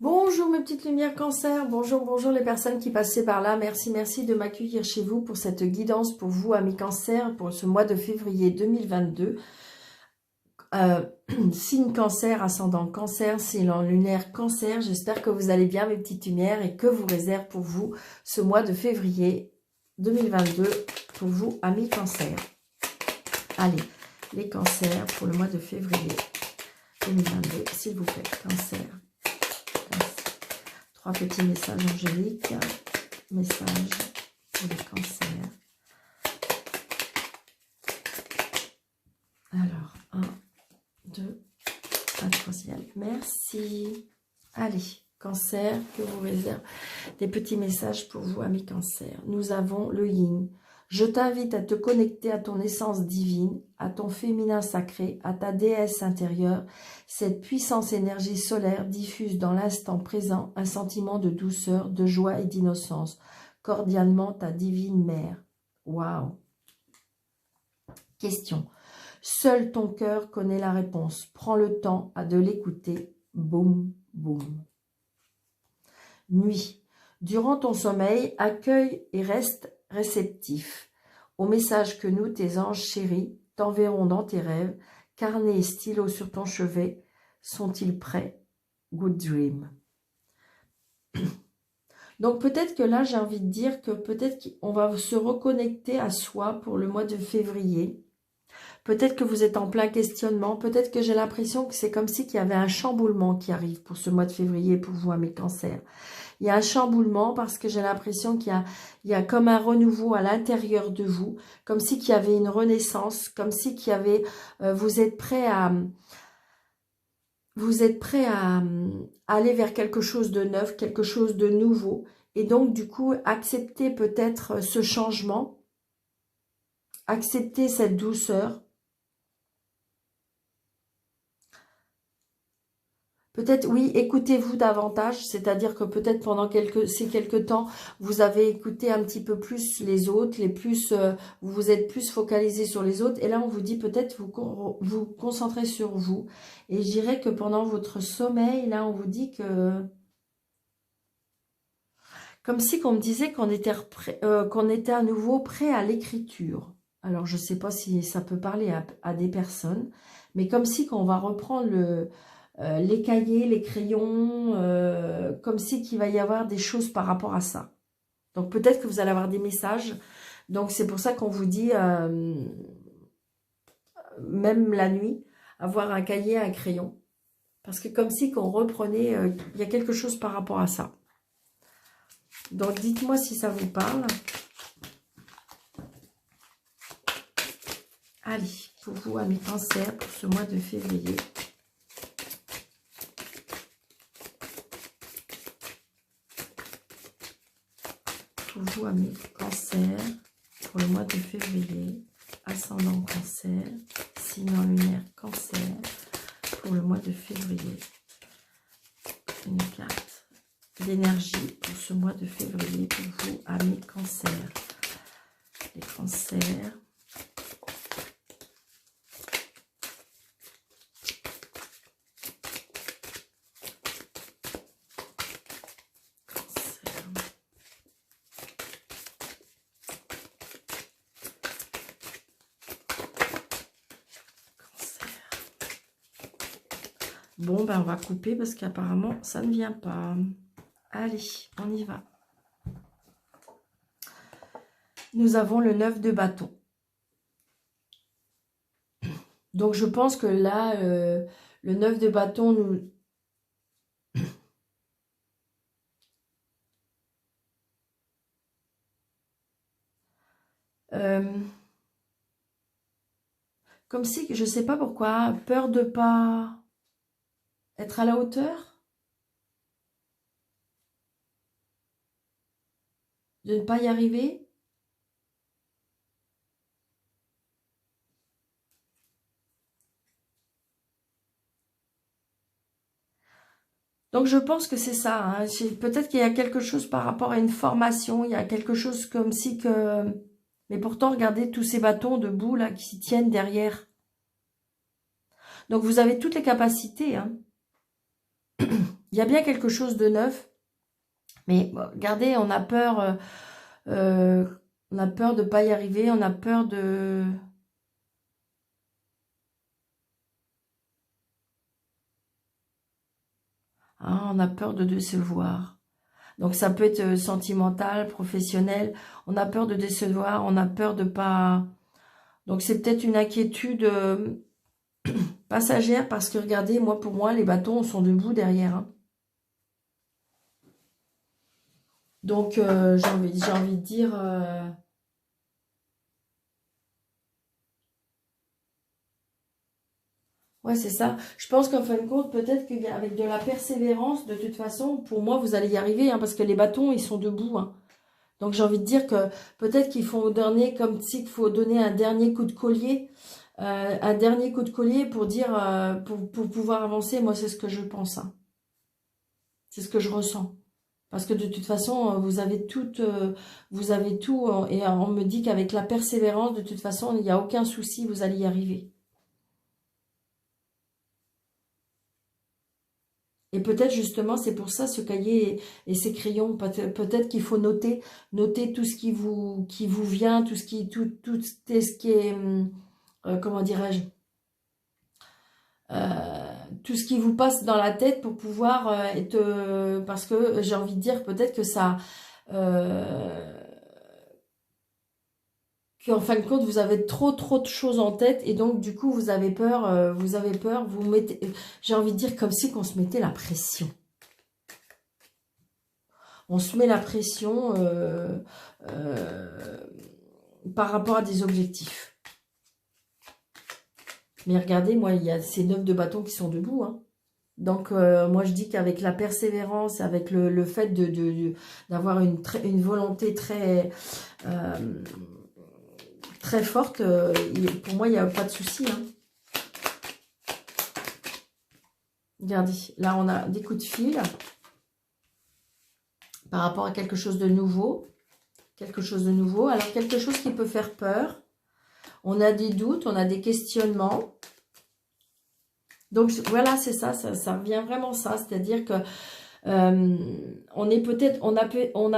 Bonjour mes petites lumières cancer, bonjour les personnes qui passaient par là, merci de m'accueillir chez vous pour cette guidance pour vous amis cancer pour ce mois de février 2022. Signe cancer, ascendant cancer, signe lunaire cancer, j'espère que vous allez bien mes petites lumières et que vous réserve pour vous ce mois de février 2022 pour vous amis cancer. Allez, les cancers pour le mois de février 2022, s'il vous plaît, cancer. Trois petits messages angéliques. Messages pour les cancers. Alors, 1, 2, un troisième. Merci. Allez, cancer, que vous réserve des petits messages pour vous, amis cancer. Nous avons le yin. Je t'invite à te connecter à ton essence divine, à ton féminin sacré, à ta déesse intérieure. Cette puissance énergie solaire diffuse dans l'instant présent un sentiment de douceur, de joie et d'innocence. Cordialement, ta divine mère. Waouh! Question. Seul ton cœur connaît la réponse. Prends le temps de l'écouter. Boum, boum. Nuit. Durant ton sommeil, accueille et reste réceptif au message que nous, tes anges chéris, t'enverrons dans tes rêves. Carnet et stylo sur ton chevet, sont-ils prêts? Good dream. Donc peut-être que là, j'ai envie de dire que peut-être qu'on va se reconnecter à soi pour le mois de février. Peut-être que vous êtes en plein questionnement. Peut-être que j'ai l'impression que c'est comme si qu'il y avait un chamboulement qui arrive pour ce mois de février pour vous, amis cancers. Il y a un chamboulement parce que j'ai l'impression qu'il y a comme un renouveau à l'intérieur de vous, comme si qu'il y avait une renaissance, comme si qu'il y avait, vous êtes prêt à aller vers quelque chose de neuf, quelque chose de nouveau. Et donc, du coup, accepter peut-être ce changement, accepter cette douceur. Peut-être, oui, écoutez-vous davantage, c'est-à-dire que peut-être pendant ces quelques temps, vous avez écouté un petit peu plus les autres, vous vous êtes plus focalisé sur les autres, et là on vous dit peut-être vous concentrer sur vous. Et je dirais que pendant votre sommeil, là on vous dit que, comme si qu'on me disait qu'on était à nouveau prêt à l'écriture. Alors je ne sais pas si ça peut parler à des personnes, mais comme si qu'on va reprendre les cahiers, les crayons, comme si qu'il va y avoir des choses par rapport à ça. Donc peut-être que vous allez avoir des messages. Donc c'est pour ça qu'on vous dit, même la nuit, avoir un cahier, un crayon. Parce que comme si qu'on reprenait, il y a quelque chose par rapport à ça. Donc dites-moi si ça vous parle. Allez, pour vous, amis cancers, pour ce mois de février. Pour vous, amis cancer, pour le mois de février, ascendant cancer, signe lunaire cancer, pour le mois de février. Une carte d'énergie pour ce mois de février, pour vous, amis cancer. Les cancers. Bon, ben on va couper parce qu'apparemment, ça ne vient pas. Allez, on y va. Nous avons le 9 de bâton. Donc, je pense que là, le 9 de bâton nous... comme si, je ne sais pas pourquoi, peur de pas être à la hauteur, de ne pas y arriver. Donc je pense que c'est ça. Hein. Peut-être qu'il y a quelque chose par rapport à une formation, il y a quelque chose comme si que... Mais pourtant, regardez tous ces bâtons debout là qui s'y tiennent derrière. Donc vous avez toutes les capacités. Hein. Il y a bien quelque chose de neuf. Mais bon, regardez, on a peur de pas y arriver, on a peur de... Ah, on a peur de décevoir. Donc ça peut être sentimental, professionnel. On a peur de décevoir, on a peur de pas... Donc c'est peut-être une inquiétude passagère parce que regardez, moi pour moi, les bâtons sont debout derrière, hein. Donc j'ai envie de dire... Ouais, c'est ça. Je pense qu'en fin de compte, peut-être qu'avec de la persévérance, de toute façon, pour moi, vous allez y arriver, hein, parce que les bâtons, ils sont debout, hein. Donc j'ai envie de dire que peut-être qu'il faut donner, comme si il faut donner un dernier coup de collier pour dire, pour pouvoir avancer. Moi, c'est ce que je pense, hein. C'est ce que je ressens. Parce que de toute façon, vous avez tout, et on me dit qu'avec la persévérance, de toute façon, il n'y a aucun souci, vous allez y arriver. Et peut-être justement, c'est pour ça ce cahier et ces crayons. Peut-être qu'il faut noter tout ce qui vous vient, tout ce qui est, comment dirais-je, tout ce qui vous passe dans la tête pour pouvoir être, parce que j'ai envie de dire peut-être que ça, euh, qu'en fin de compte vous avez trop de choses en tête et donc du coup vous avez peur, vous mettez, j'ai envie de dire comme si qu'on se mettait la pression. On se met la pression par rapport à des objectifs. Mais regardez, moi, il y a ces 9 de bâtons qui sont debout, hein. Donc, moi, je dis qu'avec la persévérance, avec le fait d'avoir une volonté très forte, pour moi, il n'y a pas de souci, hein. Regardez, là, on a des coups de fil par rapport à quelque chose de nouveau. Quelque chose de nouveau. Alors, quelque chose qui peut faire peur. On a des doutes, on a des questionnements. Donc, voilà, c'est ça, ça revient vraiment ça. C'est-à-dire que on a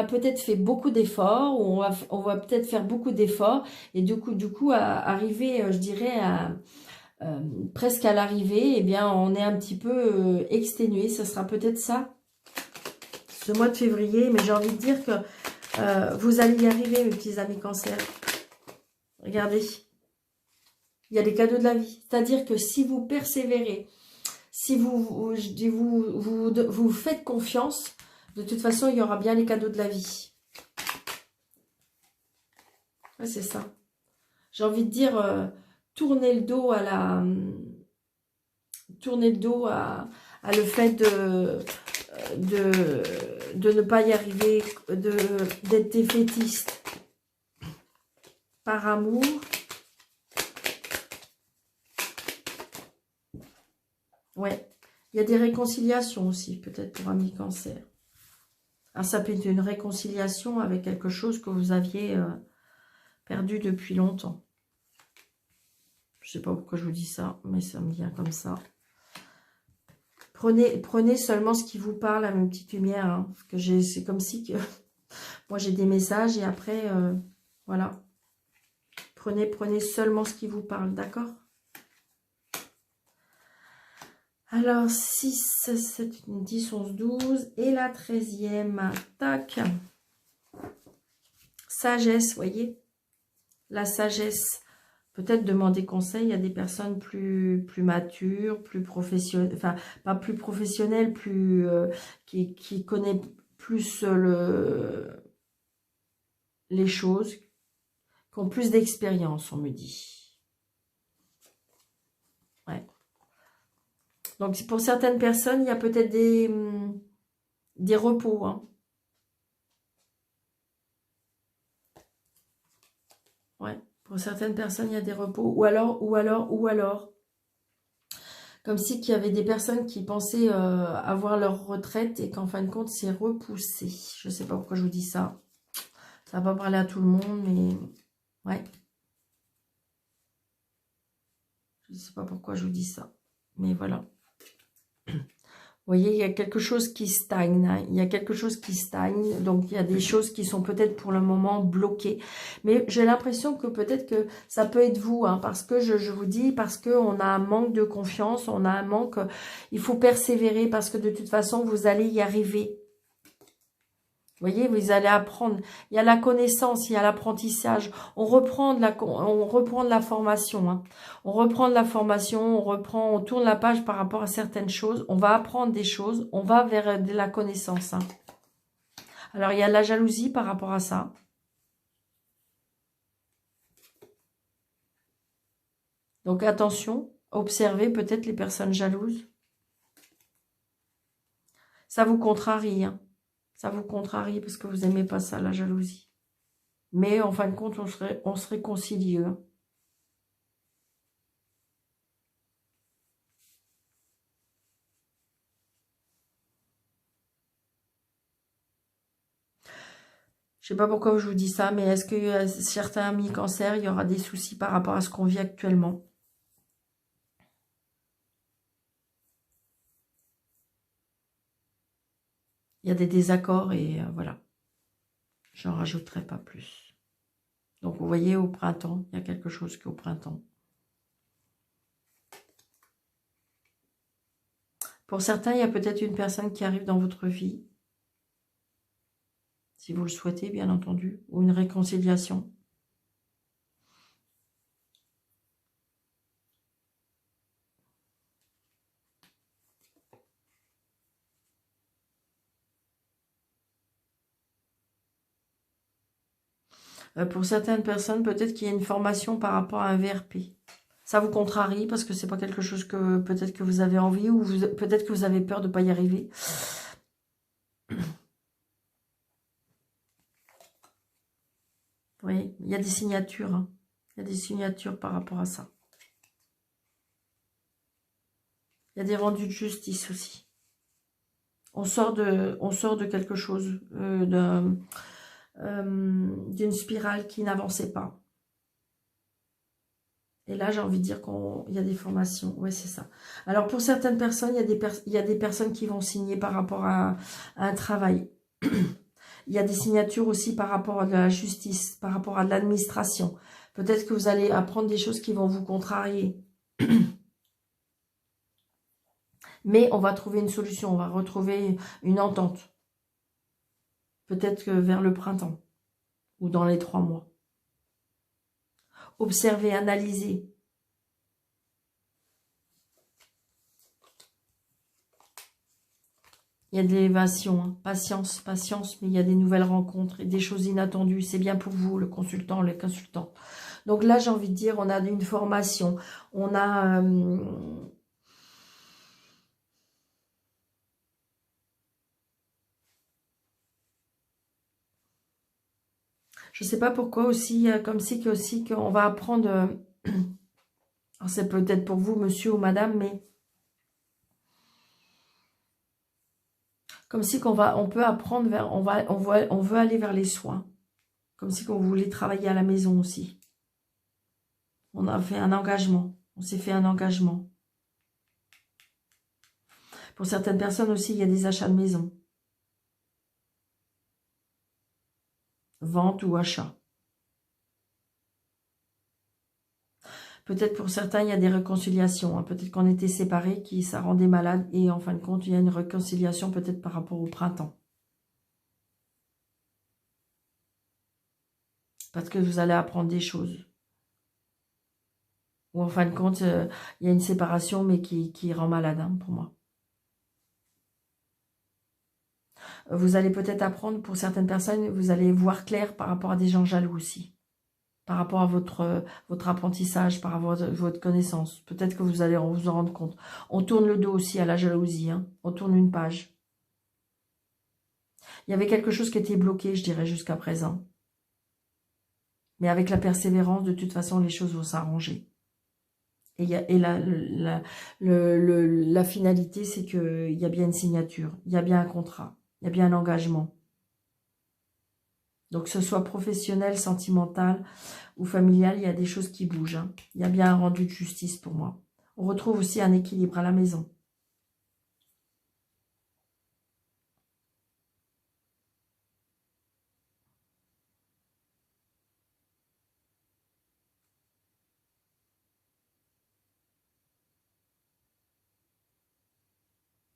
peut-être fait beaucoup d'efforts, ou on va peut-être faire beaucoup d'efforts. Et du coup arriver, je dirais, presque à l'arrivée, eh bien, on est un petit peu exténué. Ça sera peut-être ça, ce mois de février. Mais j'ai envie de dire que vous allez y arriver, mes petits amis cancer. Regardez. Il y a des cadeaux de la vie. C'est-à-dire que si vous persévérez, si vous faites confiance, de toute façon, il y aura bien les cadeaux de la vie. Ouais, c'est ça. J'ai envie de dire, tournez le dos le fait de ne pas y arriver, d'être défaitiste par amour. Ouais, il y a des réconciliations aussi, peut-être pour amis cancer. Alors, ça peut être une réconciliation avec quelque chose que vous aviez perdu depuis longtemps. Je sais pas pourquoi je vous dis ça, mais ça me vient comme ça. Prenez seulement ce qui vous parle à mes petites lumières, hein, parce que c'est comme si que moi j'ai des messages et après, voilà. Prenez seulement ce qui vous parle, d'accord? Alors, 6, 7, 10, 11, 12. Et la 13e, tac. Sagesse, voyez. La sagesse. Peut-être demander conseil à des personnes plus matures, plus professionnelles. Enfin, pas plus professionnelles, qui connaissent plus les choses. Qui ont plus d'expérience, on me dit. Ouais. Donc, pour certaines personnes, il y a peut-être des repos. Hein. Ouais. Pour certaines personnes, il y a des repos. Ou alors. Comme si qu'il y avait des personnes qui pensaient avoir leur retraite et qu'en fin de compte, c'est repoussé. Je ne sais pas pourquoi je vous dis ça. Ça va pas parler à tout le monde, mais... Ouais. Je ne sais pas pourquoi je vous dis ça. Mais voilà. Vous voyez, il y a quelque chose qui stagne, hein. Il y a quelque chose qui stagne, donc il y a des choses qui sont peut-être pour le moment bloquées. Mais j'ai l'impression que peut-être que ça peut être vous, hein, parce que je vous dis, parce qu'on a un manque de confiance, on a un manque, il faut persévérer, parce que de toute façon, vous allez y arriver. Vous voyez, vous allez apprendre. Il y a la connaissance, il y a l'apprentissage. On reprend de la formation. Hein. On reprend de la formation, on tourne la page par rapport à certaines choses. On va apprendre des choses. On va vers de la connaissance. Hein. Alors, il y a la jalousie par rapport à ça. Donc, attention. Observez peut-être les personnes jalouses. Ça vous contrarie. Hein. Ça vous contrarie parce que vous n'aimez pas ça, la jalousie. Mais en fin de compte, on se réconcilie. Hein. Je sais pas pourquoi je vous dis ça, mais est-ce que certains amis cancer, il y aura des soucis par rapport à ce qu'on vit actuellement? Il y a des désaccords et voilà. J'en rajouterai pas plus. Donc, vous voyez, au printemps, il y a quelque chose qui est au printemps. Pour certains, il y a peut-être une personne qui arrive dans votre vie. Si vous le souhaitez, bien entendu. Ou une réconciliation. Pour certaines personnes, peut-être qu'il y a une formation par rapport à un VRP. Ça vous contrarie parce que c'est pas quelque chose que peut-être que vous avez envie ou peut-être que vous avez peur de ne pas y arriver. Oui, il y a des signatures. Hein. Il y a des signatures par rapport à ça. Il y a des rendus de justice aussi. On sort de quelque chose, d'une spirale qui n'avançait pas. Et là, j'ai envie de dire qu'il y a des formations. Oui, c'est ça. Alors, pour certaines personnes, il y a des personnes qui vont signer par rapport à un travail. Il y a des signatures aussi par rapport à de la justice, par rapport à de l'administration. Peut-être que vous allez apprendre des choses qui vont vous contrarier. Mais on va trouver une solution, on va retrouver une entente. Peut-être que vers le printemps ou dans les 3 mois. Observez, analysez. Il y a de l'élévation, hein. Patience, patience, mais il y a des nouvelles rencontres et des choses inattendues. C'est bien pour vous, le consultant, le consultant. Donc là, j'ai envie de dire, on a une formation. On a... je ne sais pas pourquoi aussi, comme si que aussi qu'on va apprendre... alors c'est peut-être pour vous, monsieur ou madame, mais... comme si on peut apprendre vers... on veut aller vers les soins. Comme si on voulait travailler à la maison aussi. On a fait un engagement. On s'est fait un engagement. Pour certaines personnes aussi, il y a des achats de maison. Vente ou achat. Peut-être pour certains, il y a des réconciliations. Hein. Peut-être qu'on était séparés, ça rendait malade. Et en fin de compte, il y a une réconciliation peut-être par rapport au printemps. Parce que vous allez apprendre des choses. Ou en fin de compte, il y a une séparation, mais qui rend malade, hein, pour moi. Vous allez peut-être apprendre, pour certaines personnes, vous allez voir clair par rapport à des gens jaloux aussi. Par rapport à votre apprentissage, par rapport à votre connaissance. Peut-être que vous allez vous en rendre compte. On tourne le dos aussi à la jalousie. Hein. On tourne une page. Il y avait quelque chose qui était bloqué, je dirais, jusqu'à présent. Mais avec la persévérance, de toute façon, les choses vont s'arranger. Et la finalité, c'est qu'il y a bien une signature. Il y a bien un contrat. Il y a bien un engagement. Donc, que ce soit professionnel, sentimental ou familial, il y a des choses qui bougent. Hein. Il y a bien un rendu de justice pour moi. On retrouve aussi un équilibre à la maison.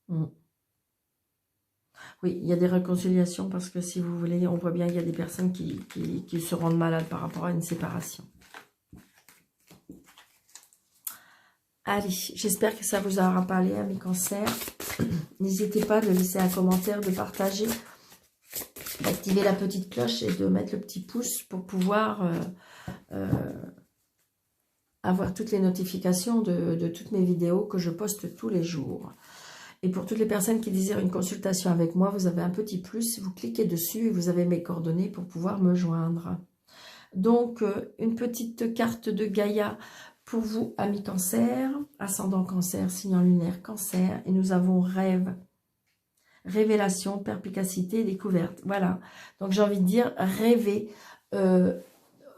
Mm. Oui, il y a des réconciliations parce que si vous voulez, on voit bien qu'il y a des personnes qui se rendent malades par rapport à une séparation. Allez, j'espère que ça vous aura parlé, amis cancers. N'hésitez pas de laisser un commentaire, de partager, d'activer la petite cloche et de mettre le petit pouce pour pouvoir avoir toutes les notifications de toutes mes vidéos que je poste tous les jours. Et pour toutes les personnes qui désirent une consultation avec moi, vous avez un petit plus, vous cliquez dessus et vous avez mes coordonnées pour pouvoir me joindre. Donc, une petite carte de Gaïa pour vous, amis cancer, ascendant cancer, signe lunaire cancer. Et nous avons rêve, révélation, perspicacité, découverte. Voilà. Donc, j'ai envie de dire, rêvez,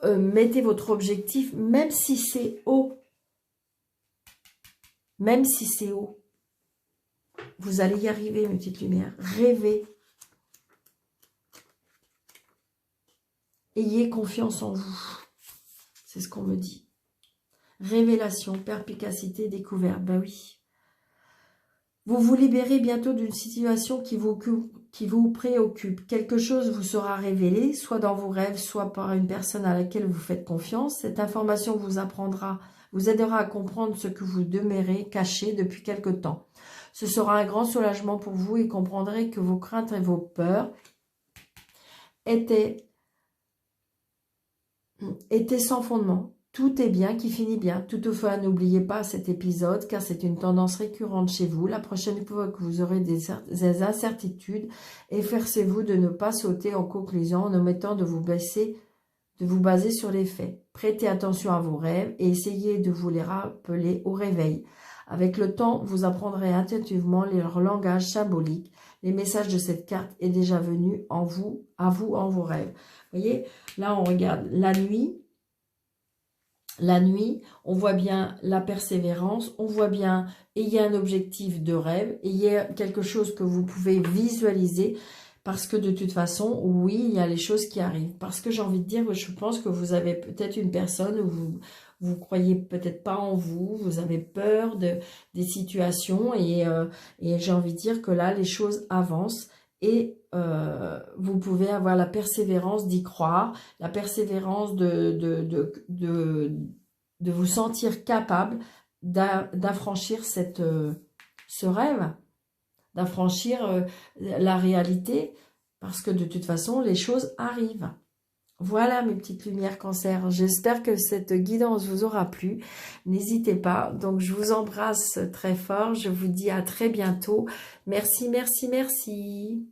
mettez votre objectif, même si c'est haut. Même si c'est haut. Vous allez y arriver, mes petites lumières. Rêvez. Ayez confiance en vous. C'est ce qu'on me dit. Révélation, perspicacité, découverte. Ben oui. Vous vous libérez bientôt d'une situation qui vous préoccupe. Quelque chose vous sera révélé, soit dans vos rêves, soit par une personne à laquelle vous faites confiance. Cette information vous aidera à comprendre ce que vous demeurez caché depuis quelque temps. Ce sera un grand soulagement pour vous et comprendrez que vos craintes et vos peurs étaient sans fondement. Tout est bien qui finit bien. Toutefois, n'oubliez pas cet épisode car c'est une tendance récurrente chez vous. La prochaine fois que vous aurez des incertitudes, efforcez-vous de ne pas sauter en conclusion en omettant de vous baser sur les faits. Prêtez attention à vos rêves et essayez de vous les rappeler au réveil. Avec le temps, vous apprendrez intuitivement leur langage symbolique. Les messages de cette carte est déjà venu à vous en vos rêves. Vous voyez, là on regarde la nuit. La nuit, on voit bien la persévérance, on voit bien ayez un objectif de rêve, ayez quelque chose que vous pouvez visualiser, parce que de toute façon, oui, il y a les choses qui arrivent. Parce que j'ai envie de dire, je pense que vous avez peut-être une personne où vous croyez peut-être pas en vous, vous avez peur des situations, et j'ai envie de dire que là, les choses avancent. Et vous pouvez avoir la persévérance d'y croire, la persévérance de vous sentir capable d'affranchir ce rêve, d'affranchir la réalité, parce que de toute façon, les choses arrivent. Voilà mes petites lumières cancer, j'espère que cette guidance vous aura plu, n'hésitez pas, donc je vous embrasse très fort, je vous dis à très bientôt, merci, merci, merci.